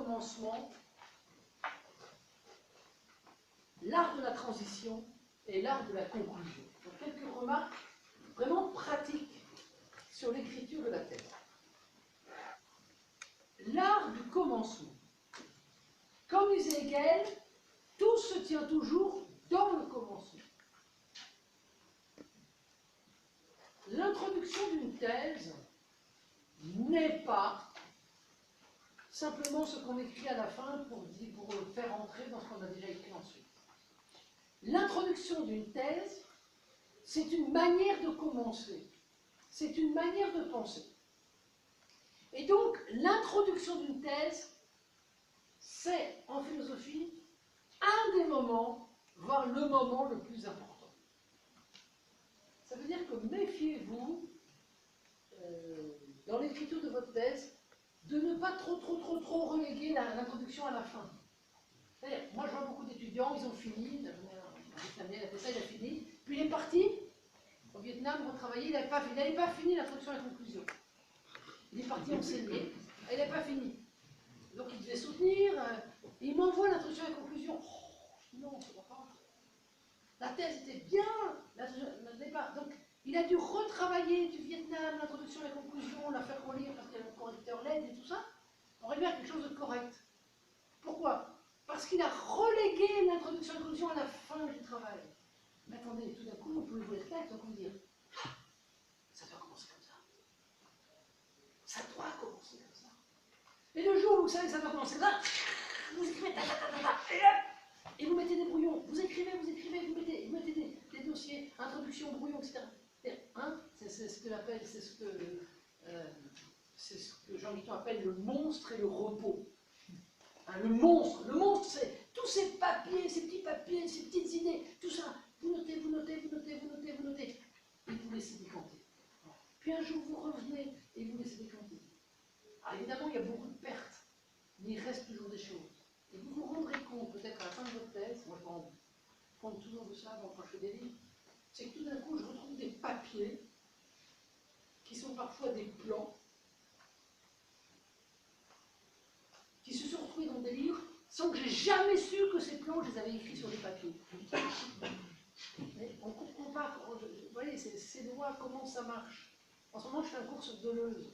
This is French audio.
commencement, l'art de la transition et l'art de la conclusion. Donc, quelques remarques vraiment pratiques sur l'écriture de la thèse. L'art du commencement. Comme disait Hegel, tout se tient toujours dans le commencement. L'introduction d'une thèse n'est pas simplement ce qu'on écrit à la fin pour faire entrer dans ce qu'on a déjà écrit ensuite. L'introduction d'une thèse, c'est une manière de commencer, c'est une manière de penser. Et donc, l'introduction d'une thèse, c'est, en philosophie, un des moments, voire le moment le plus important. Ça veut dire que méfiez-vous, dans l'écriture de votre thèse, de ne pas trop reléguer l'introduction à la fin. Moi, je vois beaucoup d'étudiants, ils ont fini, il a fait ça, il a fini, puis il est parti au Vietnam retravailler, il n'avait pas fini l'introduction à la conclusion. Il est parti enseigner, et il n'a pas fini. Donc il devait soutenir, et il m'envoie l'introduction à la conclusion. Oh, non, ça va pas. La thèse était bien, donc il a dû retravailler du Vietnam, l'introduction à la conclusion, la faire relire parce qu'il y a le correcteur LED et tout ça, pour arriver à quelque chose de correct. Pourquoi? Parce qu'il a relégué l'introduction à la conclusion à la fin du travail. Mais attendez, tout d'un coup, vous pouvez vous le texte, donc vous dire, ça doit commencer comme ça. Ça doit commencer comme ça. Et le jour où vous savez que ça doit commencer comme ça, vous écrivez, et vous mettez des brouillons. Vous écrivez, vous mettez des dossiers, introduction, brouillon, etc. Hein, c'est ce que j'appelle, c'est ce que Jean Guiton appelle le monstre et le repos. Hein, le monstre, c'est tous ces papiers, ces petits papiers, ces petites idées, tout ça. Vous notez, et vous laissez décanter. Puis un jour, vous revenez et vous laissez décanter. Alors évidemment, il y a beaucoup de pertes, mais il reste toujours des choses. Et vous vous rendrez compte, peut-être à la fin de votre thèse, moi je me rends compte toujours de ça quand je fais des livres, c'est que tout d'un coup, je retrouve des papiers qui sont parfois des plans, qui se sont retrouvés dans des livres sans que j'ai jamais su que ces plans, je les avais écrits sur des papiers. Mais on ne comprend pas, vous voyez, c'est loin comment ça marche. En ce moment, je fais un cours sur Deleuze.